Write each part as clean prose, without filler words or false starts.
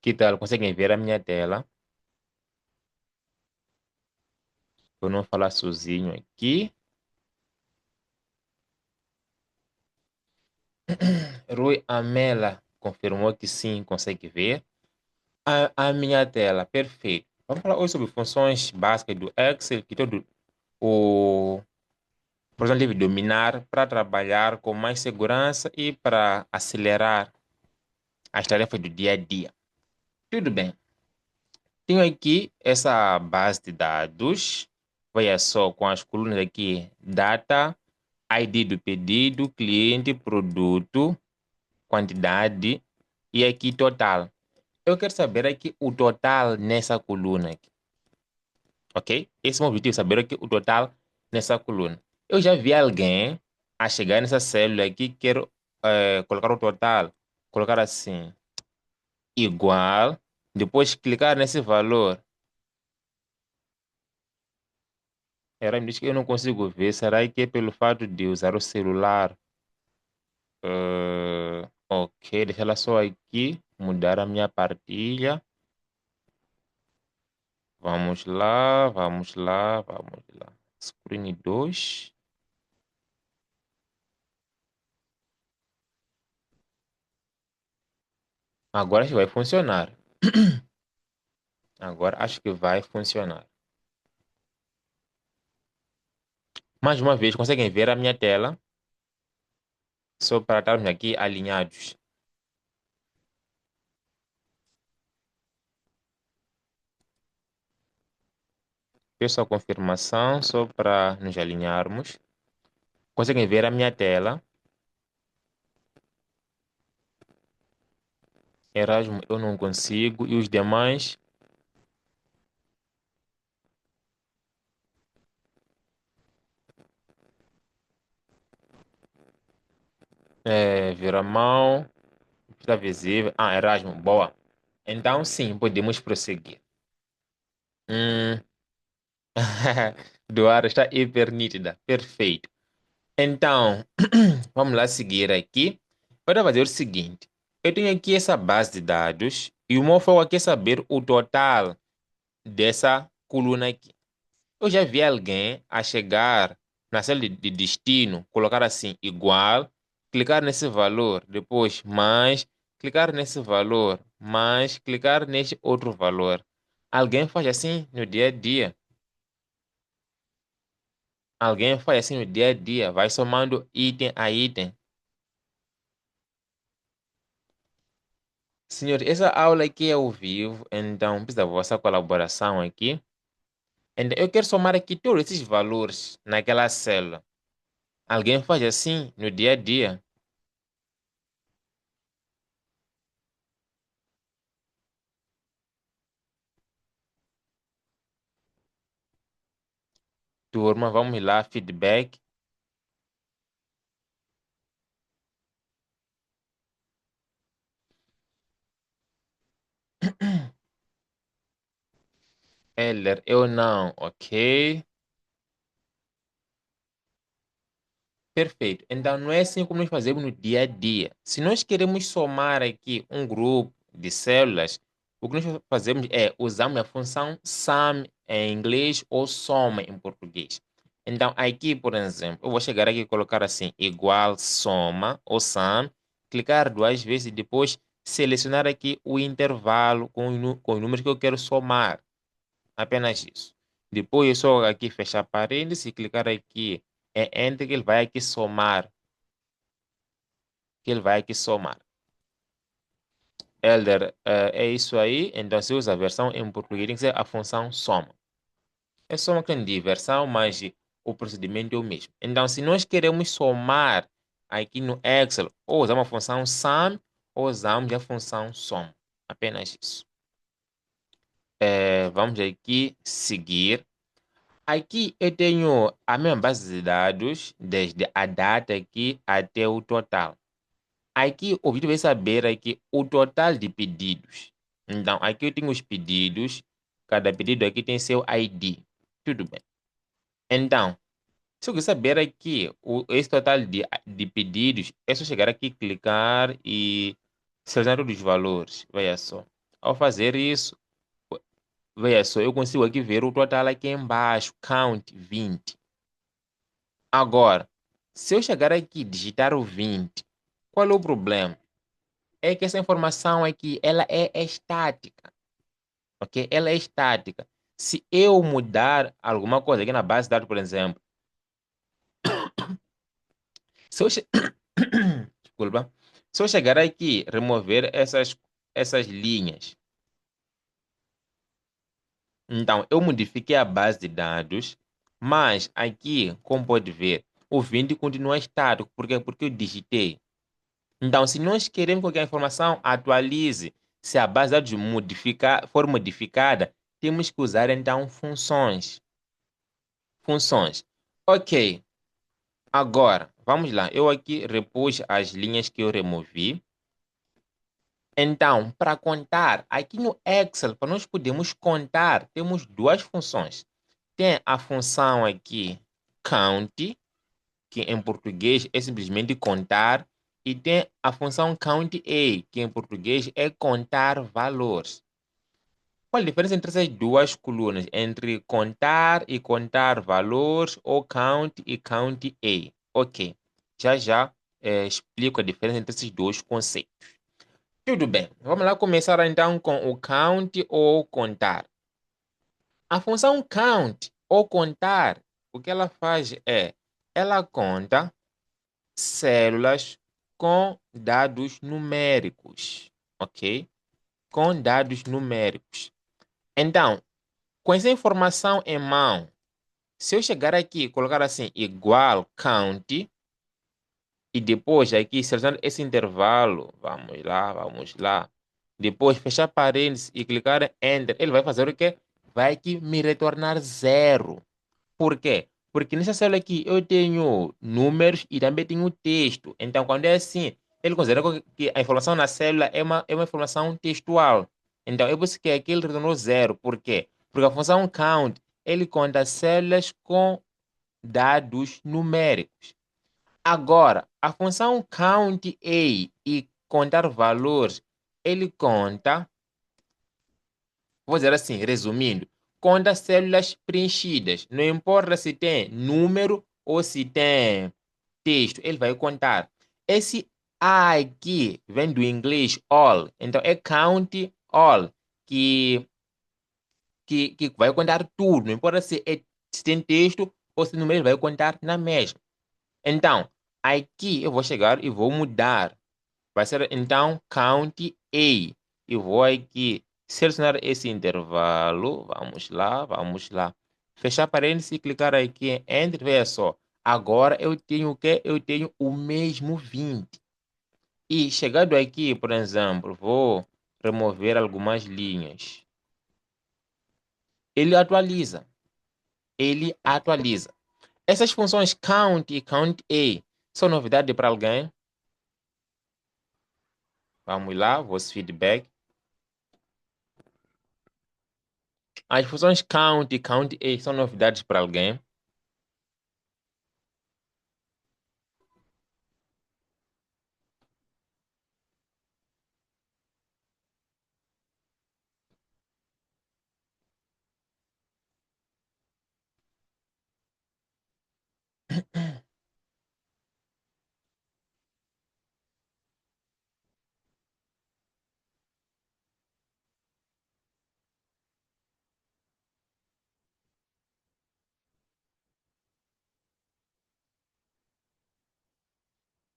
Que tal? Conseguem ver a minha tela? Eu não falar sozinho aqui. Rui Amela confirmou que sim, consegue ver. A minha tela, perfeito. Vamos falar hoje sobre funções básicas do Excel que todo o profissional deve dominar para trabalhar com mais segurança e para acelerar as tarefas do dia a dia. Tudo bem. Tenho aqui essa base de dados. Olha só, com as colunas aqui: data, ID do pedido, cliente, produto, quantidade e aqui total. Eu quero saber aqui o total nessa coluna aqui, ok? Esse é o meu objetivo, saber aqui o total nessa coluna. Eu já vi alguém a chegar nessa célula aqui, quero colocar o total, colocar assim, igual, depois clicar nesse valor. Ela me diz que eu não consigo ver. Será que é pelo fato de usar o celular? Ok, deixa ela só aqui. Mudar a minha partilha. Vamos lá, vamos lá, vamos lá. Screen 2. Agora acho que vai funcionar. Agora acho que vai funcionar. Mais uma vez, conseguem ver a minha tela? Só para estarmos aqui alinhados. Peço a confirmação só para nos alinharmos. Conseguem ver a minha tela? Erasmo, eu não consigo. E os demais? Viramão. Está visível. Ah, Erasmo, boa. Então, sim, podemos prosseguir. Hum, Doara está hiper nítida. Perfeito. Então, vamos lá seguir aqui. Para fazer o seguinte: eu tenho aqui essa base de dados e o meu foco aqui é saber o total dessa coluna aqui. Eu já vi alguém a chegar na célula de destino, colocar assim, igual, clicar nesse valor, depois mais, clicar nesse valor, mais, clicar neste outro valor. Alguém faz assim no dia a dia. Alguém faz assim no dia a dia, vai somando item a item. Senhor, essa aula aqui é ao vivo, então precisa da vossa colaboração aqui. Então, eu quero somar aqui todos esses valores naquela célula. Alguém faz assim no dia a dia? Turma, vamos lá, feedback. Heller, eu não, ok? Perfeito. Então, não é assim como nós fazemos no dia a dia. Se nós queremos somar aqui um grupo de células, o que nós fazemos é usamos a função sum em inglês ou soma em português. Então, aqui, por exemplo, eu vou chegar aqui e colocar assim, igual soma ou sum, clicar duas vezes e depois selecionar aqui o intervalo com os números que eu quero somar. Apenas isso. Depois, eu só aqui fechar parênteses e clicar aqui Enter, que ele vai aqui somar. Que ele vai aqui somar. Elder, é isso aí. Então, se usa a versão em português, tem que ser a função soma. É só uma questão de versão, mas o procedimento é o mesmo. Então, se nós queremos somar aqui no Excel, ou usamos a função sum, ou usamos a função soma. Apenas isso. Vamos aqui seguir. Aqui eu tenho a minha base de dados, desde a data aqui até o total. Aqui o objetivo é saber aqui o total de pedidos. Então, aqui eu tenho os pedidos, cada pedido aqui tem seu ID. Tudo bem. Então, se eu quiser saber aqui esse total de pedidos, é só chegar aqui, clicar e selecionar todos os valores. Veja só. Ao fazer isso, veja só, eu consigo aqui ver o total aqui embaixo, count 20. Agora, se eu chegar aqui e digitar o 20, qual é o problema? É que essa informação aqui, ela é estática, ok? Ela é estática. Se eu mudar alguma coisa aqui na base de dados, por exemplo, se eu, desculpa, se eu chegar aqui e remover essas linhas, então eu modifiquei a base de dados, mas aqui, como pode ver, o 20 continua estático. Por quê? Porque eu digitei. Então, se nós queremos que a informação atualize, se a base de dados for modificada, temos que usar então funções. Funções. Ok, agora, vamos lá. Eu aqui repus as linhas que eu removi. Então, para contar, aqui no Excel, para nós podermos contar, temos duas funções. Tem a função aqui count, que em português é simplesmente contar, e tem a função count A, que em português é contar valores. Qual a diferença entre essas duas colunas? Entre contar e contar valores, ou count e count A? Ok, já explico a diferença entre esses dois conceitos. Tudo bem, vamos lá começar então com o count ou contar. A função count ou contar, o que ela faz é, ela conta células com dados numéricos, ok? Com dados numéricos. Então, com essa informação em mão, se eu chegar aqui e colocar assim, igual count, e depois aqui selecionar esse intervalo, vamos lá. Depois fechar parênteses e clicar em Enter, ele vai fazer o quê? Vai aqui me retornar zero. Por quê? Porque nessa célula aqui eu tenho números e também tenho texto. Então, quando é assim, ele considera que a informação na célula é uma informação textual. Então, é por isso que aqui ele retornou zero. Por quê? Porque a função count, ele conta células com dados numéricos. Agora, a função count A e contar valores, ele conta, vou dizer assim, resumindo, conta células preenchidas. Não importa se tem número ou se tem texto, ele vai contar. Esse A aqui vem do inglês all, então é count all, que, que vai contar tudo. Não importa se tem texto ou se número, ele vai contar na mesma. Então, aqui eu vou chegar e vou mudar. Vai ser então count A. E vou aqui selecionar esse intervalo. Vamos lá, vamos lá. Fechar parênteses e clicar aqui em Enter. Veja só. Agora eu tenho o quê? Eu tenho o mesmo 20. E chegando aqui, por exemplo, vou remover algumas linhas. Ele atualiza. Ele atualiza. Essas funções count e count A são novidade para alguém? Vamos lá, vosso feedback. As funções count e count A são novidades para alguém?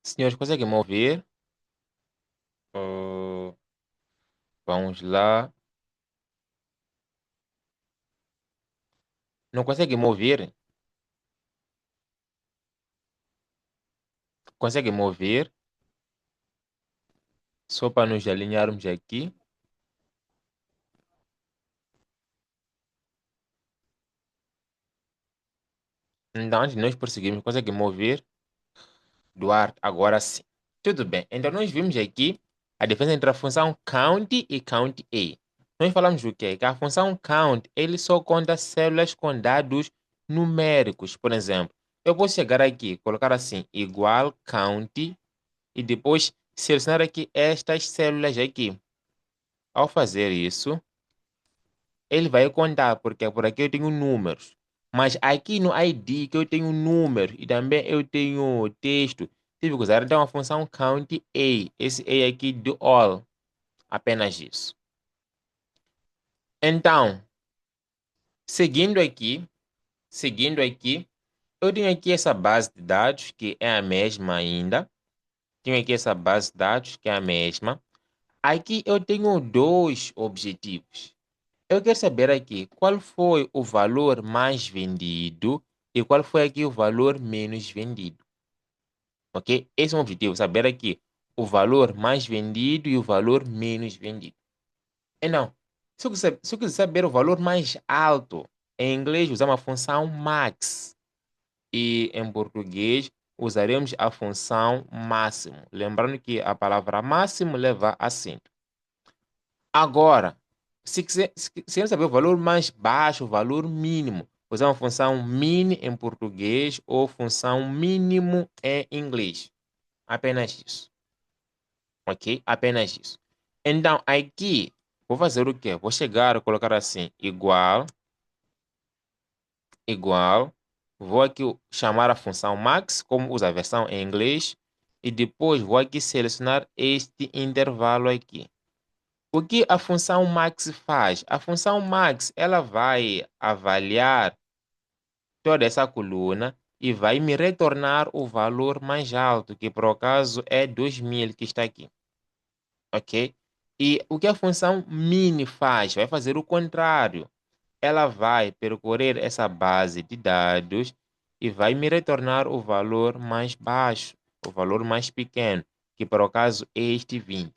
Senhores, conseguem me ouvir? Ah, vamos lá. Não conseguem me ouvir? Conseguem me ouvir? Só para nos alinharmos aqui. Então, antes de nós prosseguirmos, conseguem me ouvir? Duarte, agora sim. Tudo bem. Então, nós vimos aqui a diferença entre a função count e count A. Nós falamos o quê? Que a função count, ele só conta células com dados numéricos. Por exemplo, eu vou chegar aqui, colocar assim, igual count, e depois selecionar aqui estas células aqui. Ao fazer isso, ele vai contar, porque por aqui eu tenho números. Mas aqui no ID que eu tenho número e também eu tenho texto, tive que usar então a função count A. Esse A aqui do all. Apenas isso. Então, seguindo aqui, seguindo aqui, eu tenho aqui essa base de dados que é a mesma ainda. Tenho aqui essa base de dados que é a mesma. Aqui eu tenho dois objetivos. Eu quero saber aqui qual foi o valor mais vendido e qual foi aqui o valor menos vendido. Ok? Esse é um objetivo, saber aqui o valor mais vendido e o valor menos vendido. Então, se eu quiser saber o valor mais alto, em inglês usamos a função max e em português usaremos a função máximo. Lembrando que a palavra máximo leva acento. Agora, se quiser saber o valor mais baixo, o valor mínimo, usamos a função min em português ou função mínimo em inglês. Apenas isso. Ok? Apenas isso. Então, aqui, vou fazer o quê? Vou chegar, colocar assim, igual, igual. Vou aqui chamar a função max, como usa a versão em inglês, e depois vou aqui selecionar este intervalo aqui. O que a função max faz? A função max, ela vai avaliar toda essa coluna e vai me retornar o valor mais alto, que por acaso é 2000 que está aqui. Ok? E o que a função min faz? Vai fazer o contrário. Ela vai percorrer essa base de dados e vai me retornar o valor mais baixo, o valor mais pequeno, que por acaso é este 20.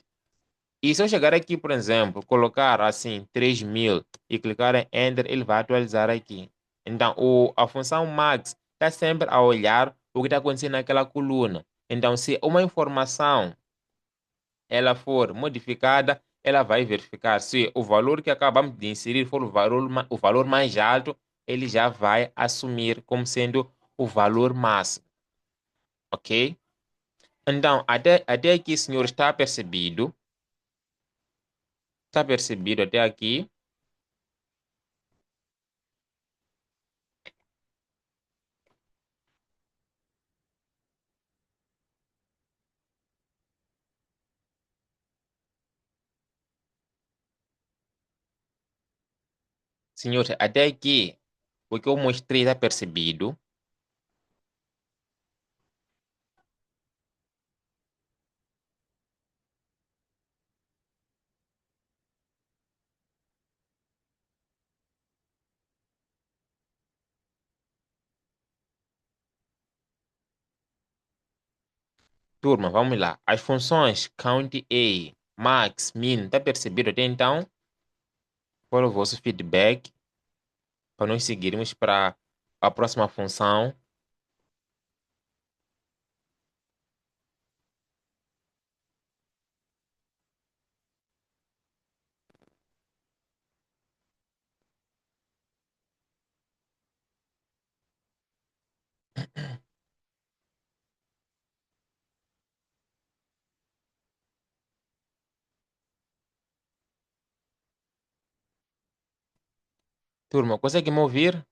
E se eu chegar aqui, por exemplo, colocar assim 3000 e clicar em Enter, ele vai atualizar aqui. Então, a função max está sempre a olhar o que está acontecendo naquela coluna. Então, se uma informação ela for modificada, ela vai verificar se o valor que acabamos de inserir for o valor mais alto, ele já vai assumir como sendo o valor máximo, ok? Então, até aqui, senhor, está percebido? Está percebido até aqui? Senhor, até aqui, o que eu mostrei está percebido? Turma, vamos lá. As funções count A, max, min, está percebido até então? Qual é o vosso feedback para nós seguirmos para a próxima função? Turma, consegue me ouvir?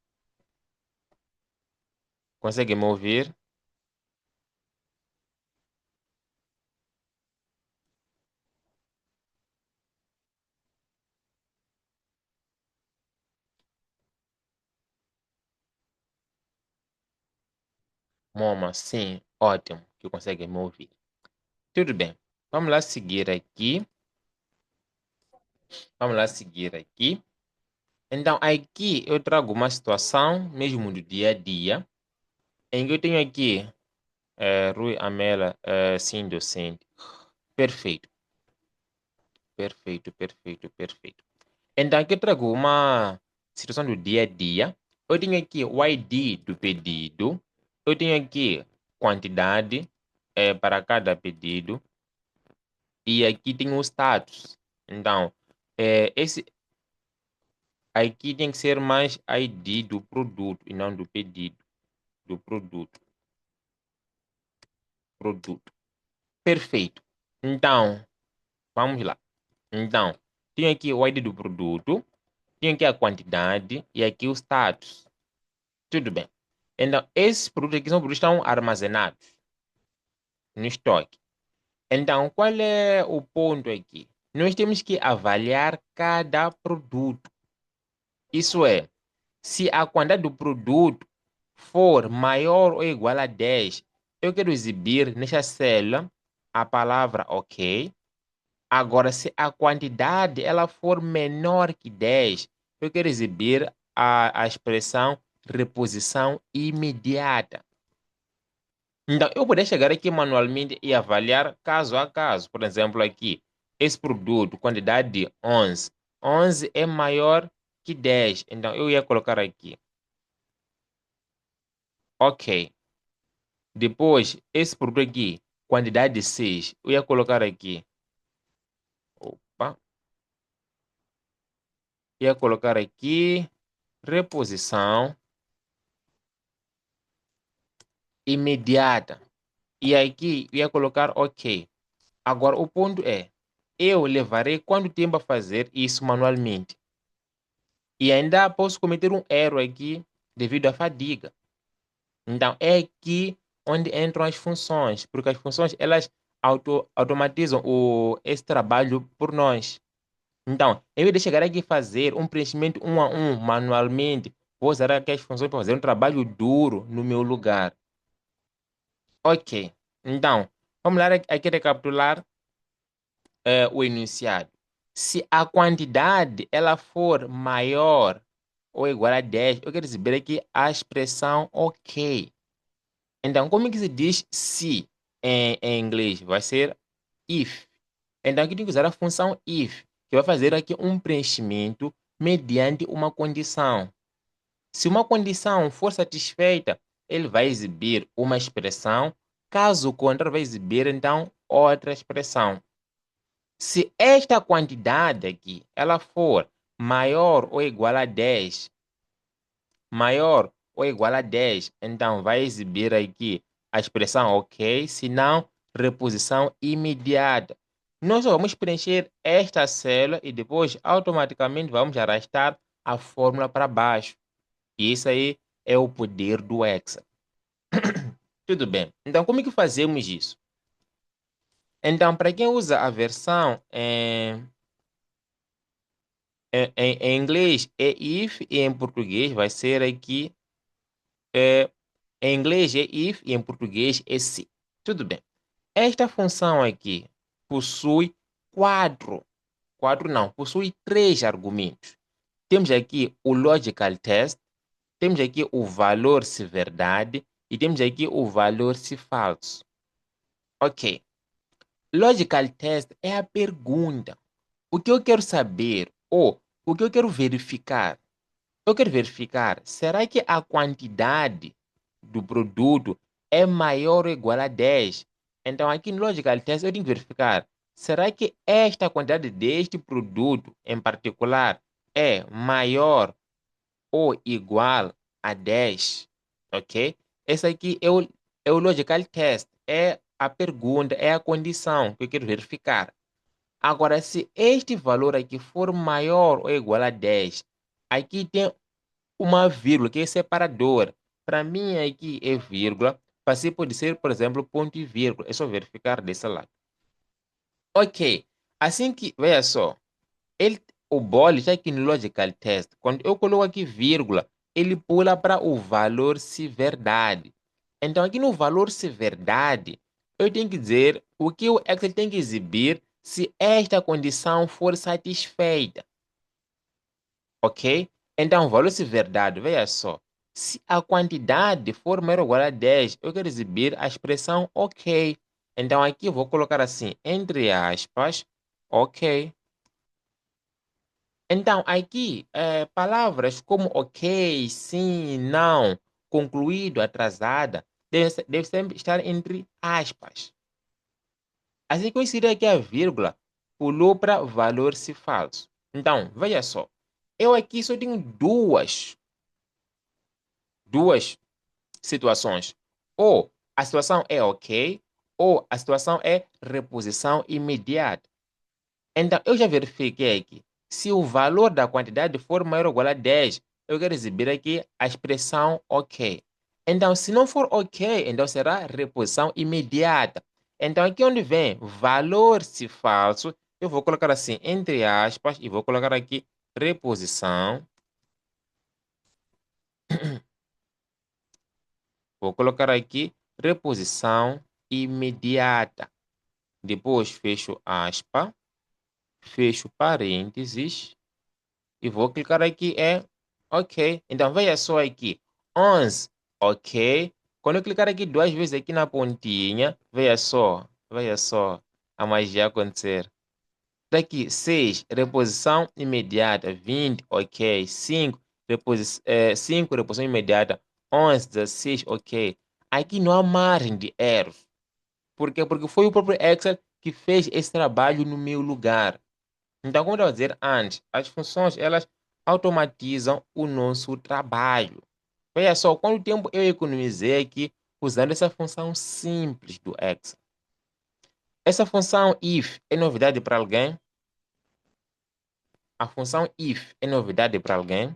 Consegue me ouvir? Moma, sim, ótimo, que consegue me ouvir. Tudo bem. Vamos lá seguir aqui. Vamos lá seguir aqui. Então, aqui eu trago uma situação, mesmo do dia a dia, em que eu tenho aqui Rui Amela, sim, docente. Perfeito, perfeito, perfeito, perfeito. Então, aqui eu trago uma situação do dia a dia. Eu tenho aqui o ID do pedido. Eu tenho aqui quantidade para cada pedido. E aqui tem o status. Então, esse aqui tem que ser mais ID do produto e não do pedido. Do produto. Produto. Perfeito. Então, vamos lá. Então, Tenho aqui o ID do produto, tenho aqui a quantidade e aqui o status. Tudo bem. Então, esses produtos aqui são produtos que estão armazenados no estoque. Então, qual é o ponto aqui? Nós temos que avaliar cada produto. Isso é, se a quantidade do produto for maior ou igual a 10, eu quero exibir nesta célula a palavra OK. Agora, se a quantidade ela for menor que 10, eu quero exibir a expressão reposição imediata. Então, eu poderia chegar aqui manualmente e avaliar caso a caso. Por exemplo, aqui, esse produto, quantidade de 11. 11 é maior que 10. Então, eu ia colocar aqui. OK. Depois, esse produto aqui, quantidade de 6. Eu ia colocar aqui. Opa. Ia colocar aqui. Reposição imediata. E aqui, eu ia colocar OK. Agora, o ponto é, eu levarei quanto tempo a fazer isso manualmente? E ainda posso cometer um erro aqui devido à fadiga. Então, é aqui onde entram as funções, porque as funções, elas automatizam esse trabalho por nós. Então, em vez de chegar aqui e fazer um preenchimento um a um, manualmente, vou usar aqui as funções para fazer um trabalho duro no meu lugar. Ok. Então, vamos lá aqui recapitular o enunciado. Se a quantidade ela for maior ou igual a 10, eu quero dizer aqui a expressão OK. Então, como é que se diz se em inglês? Vai ser if. Então, aqui tem que usar a função if, que vai fazer aqui um preenchimento mediante uma condição. Se uma condição for satisfeita, ele vai exibir uma expressão, caso contrário, vai exibir então outra expressão. Se esta quantidade aqui ela for maior ou igual a 10, maior ou igual a 10, então vai exibir aqui a expressão OK, se não, reposição imediata. Nós só vamos preencher esta célula e depois automaticamente vamos arrastar a fórmula para baixo. E isso aí é o poder do Excel. Tudo bem. Então, como é que fazemos isso? Então, para quem usa a versão em inglês é if e em português vai ser aqui. É, em inglês é if e em português é se. Tudo bem. Esta função aqui possui quatro não, possui três argumentos. Temos aqui o logical test, temos aqui o valor se verdade e temos aqui o valor se falso. Ok. Logical test é a pergunta. O que eu quero saber ou o que eu quero verificar? Eu quero verificar, será que a quantidade do produto é maior ou igual a 10? Então, aqui no Logical Test, eu tenho que verificar, será que esta quantidade deste produto em particular é maior ou igual a 10? Ok? Esse aqui é o Logical Test, é a pergunta, é a condição que eu quero verificar. Agora, se este valor aqui for maior ou igual a 10, aqui tem uma vírgula que é separador. Para mim aqui é vírgula. Para si pode ser, por exemplo, ponto e vírgula. É só verificar desse lado. Ok. Assim que, veja só, o bole já aqui no Logical Test, quando eu coloco aqui vírgula, ele pula para o valor se verdade. Então aqui no valor se verdade, eu tenho que dizer o que o Excel tem que exibir se esta condição for satisfeita. Ok? Então, valor-se verdade, veja só. Se a quantidade for maior ou igual a 10, eu quero exibir a expressão OK. Então, aqui eu vou colocar assim, entre aspas, OK. Então, aqui, palavras como OK, sim, não, concluído, atrasada, deve sempre estar entre aspas. Assim que eu inserir aqui a vírgula, pulou para valor-se falso. Então, veja só. Eu aqui só tenho duas situações. Ou a situação é OK, ou a situação é reposição imediata. Então, eu já verifiquei aqui. Se o valor da quantidade for maior ou igual a 10, eu quero exibir aqui a expressão OK. Então, se não for OK, então será reposição imediata. Então, aqui onde vem valor se falso, eu vou colocar assim, entre aspas, e vou colocar aqui reposição. Vou colocar aqui reposição imediata. Depois fecho aspa, fecho parênteses e vou clicar aqui em OK. Então veja só aqui, 11, OK. Quando eu clicar aqui duas vezes aqui na pontinha, veja só a magia acontecer. Daqui, 6, reposição imediata, 20, OK. 5, 5, reposição imediata, 11, 16, OK. Aqui não há margem de erro. Por quê? Porque foi o próprio Excel que fez esse trabalho no meu lugar. Então, como eu estava a dizer antes, as funções, elas automatizam o nosso trabalho. Veja só, quanto tempo eu economizei aqui usando essa função simples do Excel. Essa função if é novidade para alguém? A função if é novidade para alguém?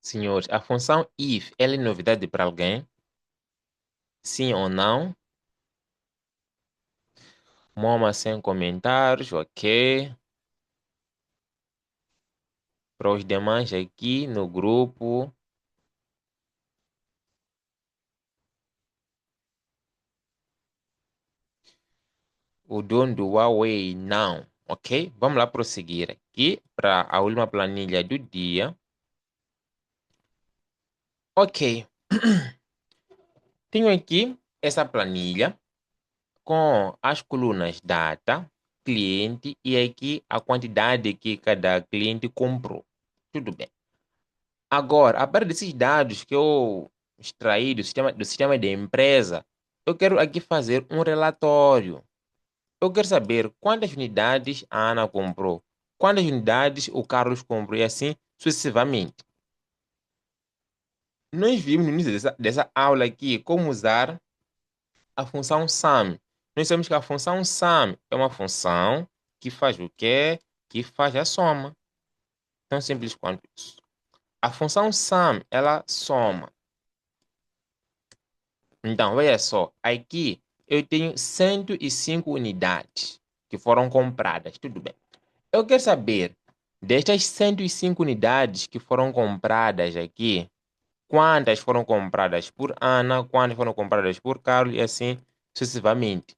Senhores, a função if, ela é novidade para alguém? Sim ou não? Moma sem comentários, ok. Para os demais aqui no grupo. O dono do Huawei, não. Ok? Vamos lá prosseguir aqui para a última planilha do dia. Ok. Tenho aqui essa planilha com as colunas data, cliente e aqui a quantidade que cada cliente comprou. Tudo bem. Agora, a partir desses dados que eu extraí do sistema da empresa, eu quero aqui fazer um relatório. Eu quero saber quantas unidades a Ana comprou, quantas unidades o Carlos comprou e assim sucessivamente. Nós vimos no início dessa aula aqui como usar a função sum. Nós sabemos que a função sum é uma função que faz o quê? Que faz a soma. Tão simples quanto isso. A função sum, ela soma. Então, veja só, aqui eu tenho 105 unidades que foram compradas. Tudo bem. Eu quero saber, destas 105 unidades que foram compradas aqui, quantas foram compradas por Ana, quantas foram compradas por Carlos e assim sucessivamente.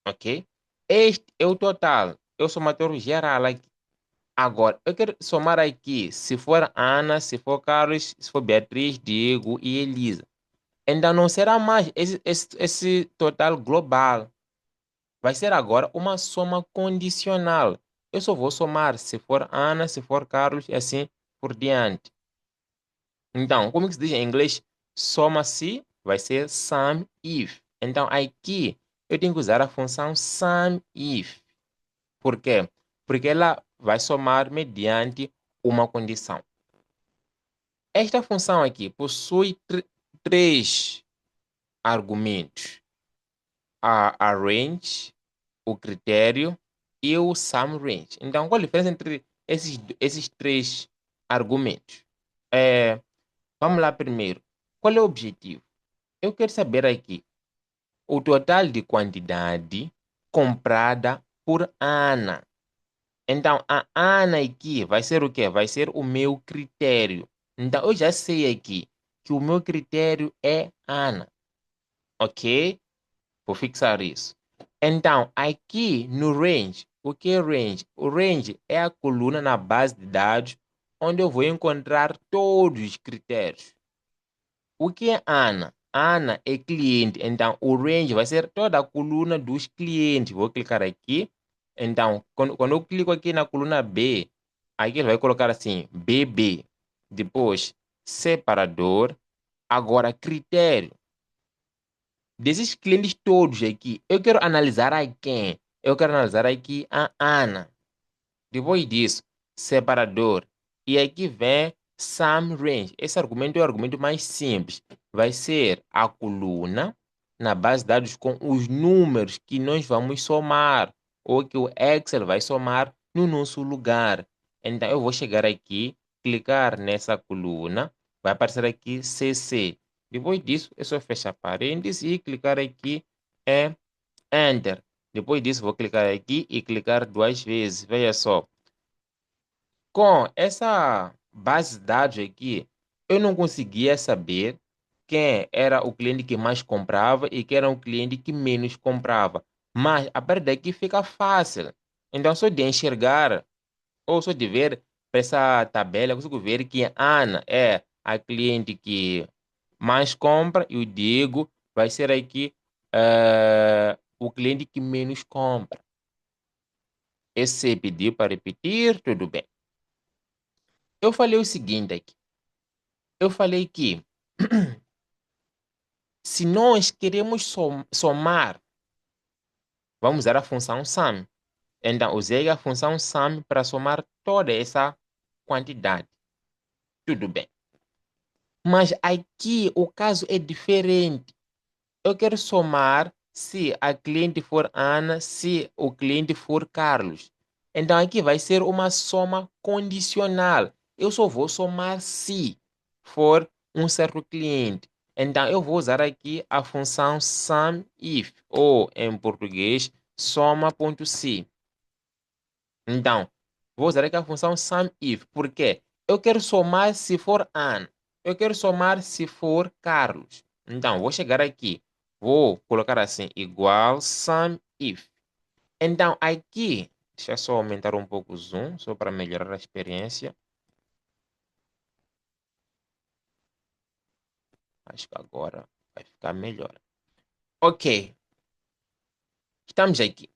Ok? Este é o total. Eu sou somatório geral aqui. Agora, eu quero somar aqui se for Ana, se for Carlos, se for Beatriz, Diego e Elisa. Ainda não será mais esse total global. Vai ser agora uma soma condicional. Eu só vou somar se for Ana, se for Carlos e assim por diante. Então, como que se diz em inglês? Soma-se vai ser sum if. Então, aqui eu tenho que usar a função sum if. Por quê? Porque ela vai somar mediante uma condição. Esta função aqui possui três argumentos: a range, o critério e o sum range. Então, qual a diferença entre esses três argumentos? É, vamos lá primeiro. Qual é o objetivo? Eu quero saber aqui o total de quantidade comprada por Ana. Então, a Ana aqui vai ser o quê? Vai ser o meu critério. Então, eu já sei aqui que o meu critério é Ana. Ok? Vou fixar isso. Então, aqui no range, o que é range? O range é a coluna na base de dados onde eu vou encontrar todos os critérios. O que é Ana? Ana é cliente, então o range vai ser toda a coluna dos clientes. Vou clicar aqui. Então, quando eu clico aqui na coluna B, Aqui ele vai colocar assim, BB. Depois, separador. Agora, critério. Desses clientes todos aqui, eu quero analisar a quem? Eu quero analisar aqui a Ana. Depois disso, separador. E aqui vem sum range. Esse argumento é o argumento mais simples. Vai ser a coluna na base de dados com os números que nós vamos somar ou que o Excel vai somar no nosso lugar. Então, eu vou chegar aqui, clicar nessa coluna, vai aparecer aqui CC. Depois disso, é só fechar parênteses e clicar aqui em Enter. Depois disso, vou clicar aqui e clicar duas vezes. Veja só. Com essa base de dados aqui, eu não conseguia saber quem era o cliente que mais comprava e quem era o cliente que menos comprava. Mas a partir daqui fica fácil. Então, só de enxergar ou só de ver para essa tabela, eu consigo ver que a Ana é a cliente que mais compra e o Diego vai ser aqui o cliente que menos compra. Esse pediu para repetir, tudo bem. Eu falei o seguinte aqui. Eu falei que se nós queremos somar, vamos usar a função sum. Então, usei a função sum para somar toda essa quantidade. Tudo bem. Mas aqui o caso é diferente. Eu quero somar se a cliente for Ana, se o cliente for Carlos. Então, aqui vai ser uma soma condicional. Eu só vou somar se for um certo cliente. Então, eu vou usar aqui a função SUMIF, ou em português, soma.se. Então, vou usar aqui a função SUMIF, porque eu quero somar se for Ana, eu quero somar se for Carlos. Então, vou chegar aqui, vou colocar assim, igual SUMIF. Então, aqui, deixa eu só aumentar um pouco o zoom, só para melhorar a experiência. Acho que agora vai ficar melhor. Ok, estamos aqui.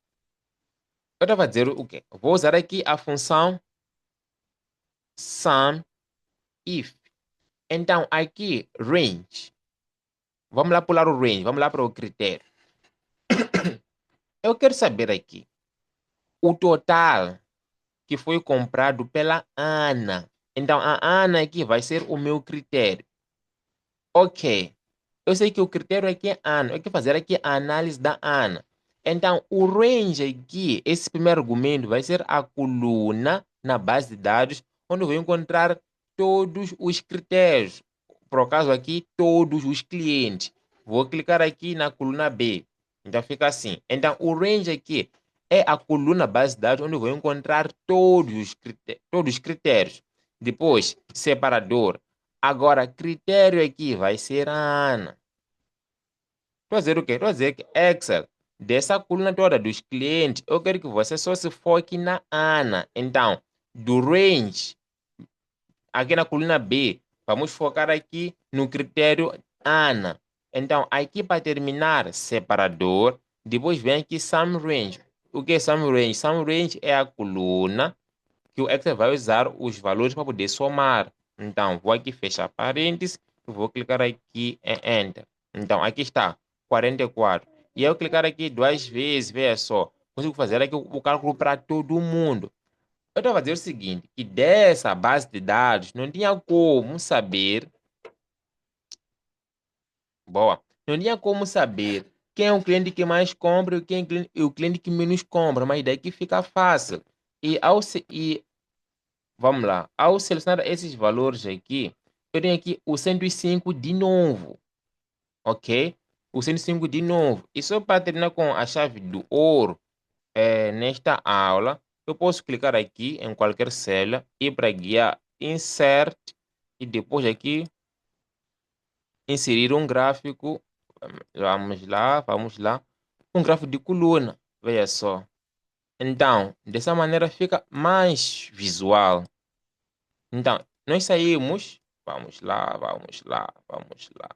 Eu estava a dizer o quê? Vou usar aqui a função SUMIF. Então, aqui, range. Vamos lá pular o range, vamos lá para o critério. Eu quero saber aqui o total que foi comprado pela Ana. Então, a Ana aqui vai ser o meu critério. Ok. Eu sei que o critério aqui é Ana. Eu quero fazer aqui a análise da Ana. Então, o range aqui, esse primeiro argumento, vai ser a coluna na base de dados, onde eu vou encontrar todos os critérios. Por acaso aqui, todos os clientes. Vou clicar aqui na coluna B. Então, fica assim. Então, o range aqui é a coluna base de dados, onde eu vou encontrar todos os critérios. Depois, separador. Agora, critério aqui vai ser a Ana. Estou a dizer o quê? Estou a dizer que Excel, dessa coluna toda dos clientes, eu quero que você só se foque na Ana. Então, do range, aqui na coluna B, vamos focar aqui no critério Ana. Então, aqui para terminar, separador, depois vem aqui sum range. O que é sum range? Sum range é a coluna que o Excel vai usar os valores para poder somar. Então, vou aqui fechar parênteses, vou clicar aqui em Enter. Então, aqui está, 44. E eu clicar aqui duas vezes, veja só, consigo fazer aqui o cálculo para todo mundo. Eu estava a dizer o seguinte, que dessa base de dados não tinha como saber, boa, não tinha como saber quem é o cliente que mais compra e quem é o cliente que menos compra, mas daí que fica fácil. E vamos lá. Ao selecionar esses valores aqui, eu tenho aqui o 105 de novo, ok? O 105 de novo. E só para terminar com a chave do ouro, nesta aula, eu posso clicar aqui em qualquer célula, ir para guia Insert e depois aqui inserir um gráfico. Vamos lá, vamos lá. Um gráfico de coluna, veja só. Então, dessa maneira fica mais visual. Então, nós saímos, vamos lá, vamos lá, vamos lá.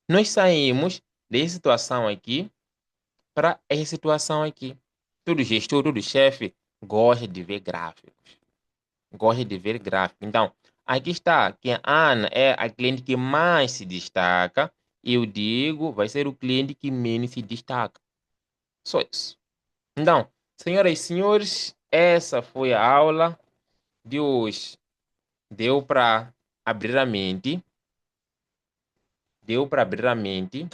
Nós saímos dessa situação aqui para essa situação aqui. Todo gestor, todo chefe gosta de ver gráficos. gosta de ver gráfico. Então, aqui está que a Ana é a cliente que mais se destaca e o Diego vai ser o cliente que menos se destaca. Só isso. Então, senhoras e senhores, essa foi a aula de hoje. Deu para abrir a mente, deu para abrir a mente.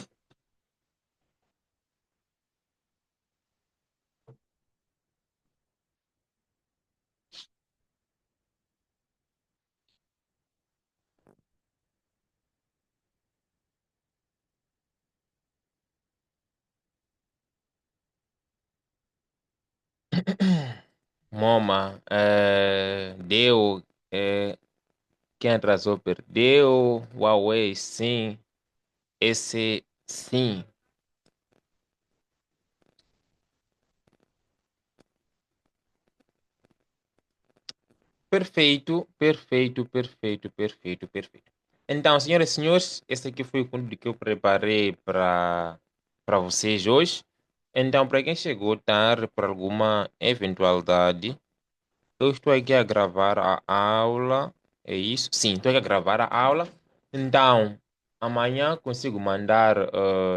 Moma, deu, quem atrasou perdeu, Huawei sim, esse sim. Perfeito, perfeito, perfeito, perfeito, perfeito. Então, senhoras e senhores, esse aqui foi o conteúdo que eu preparei para vocês hoje. Então, para quem chegou tarde por alguma eventualidade, eu estou aqui a gravar a aula. É isso? Sim, estou aqui a gravar a aula. Então, amanhã consigo mandar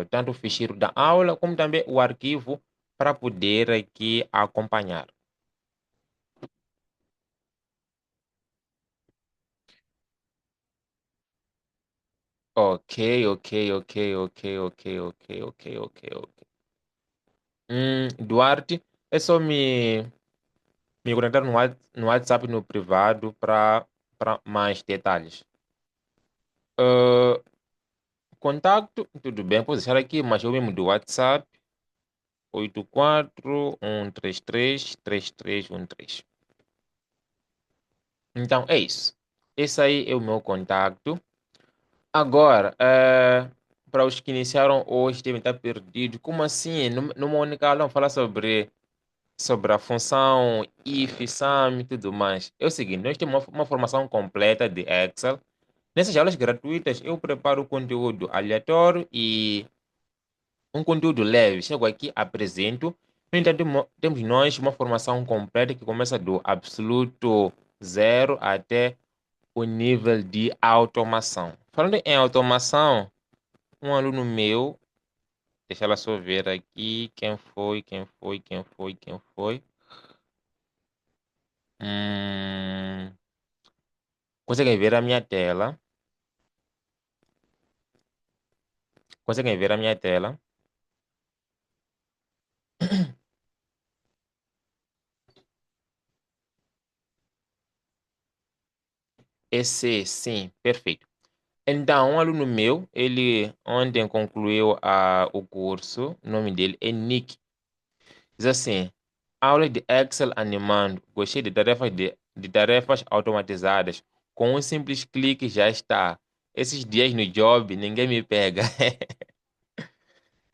tanto o ficheiro da aula como também o arquivo para poder aqui acompanhar. Ok, ok, ok, ok, ok, ok, ok, ok, ok. Duarte, é só me conectar no WhatsApp no privado para mais detalhes. Ah, contato, tudo bem, pode deixar aqui, mas eu mesmo do WhatsApp, 84 133 3313. Então, é isso. Esse aí é o meu contato. Agora, para os que iniciaram hoje, devem estar perdidos. Como assim? Numa única aula, não fala sobre a função if, sum e tudo mais. É o seguinte, nós temos uma formação completa de Excel. Nessas aulas gratuitas, eu preparo conteúdo aleatório e um conteúdo leve. Chego aqui, apresento. No entanto, temos nós uma formação completa que começa do absoluto zero até o nível de automação. Falando em automação, um aluno meu, deixa ela só ver aqui quem foi, quem foi, quem foi, quem foi. Hum, conseguem ver a minha tela? Conseguem ver a minha tela? Esse, sim, perfeito. Então, um aluno meu, ele ontem concluiu o curso, o nome dele é Nick. Diz assim, aula de Excel animando, gostei de tarefas automatizadas. Com um simples clique já está. Esses dias no job, ninguém me pega.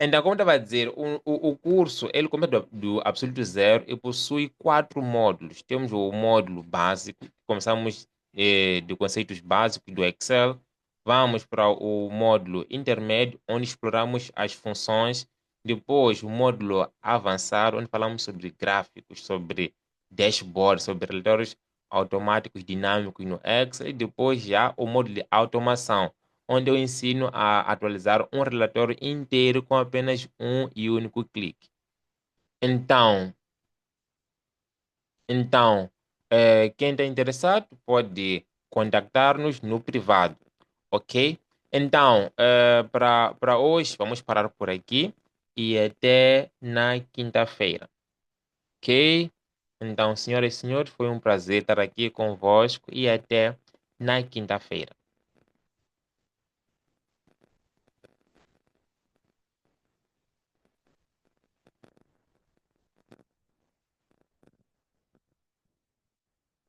Então, como eu estava a dizer, o curso, ele começa do absoluto zero e possui quatro módulos. Temos o módulo básico, começamos de conceitos básicos do Excel, vamos para o módulo intermédio, onde exploramos as funções, depois o módulo avançado, onde falamos sobre gráficos, sobre dashboard, sobre relatórios automáticos dinâmicos no Excel, e depois já o módulo de automação onde eu ensino a atualizar um relatório inteiro com apenas um e único clique. Então, então, quem está interessado pode contactar-nos no privado, ok? Então, para hoje, vamos parar por aqui e até na quinta-feira, ok? Então, senhoras e senhores, foi um prazer estar aqui convosco e até na quinta-feira.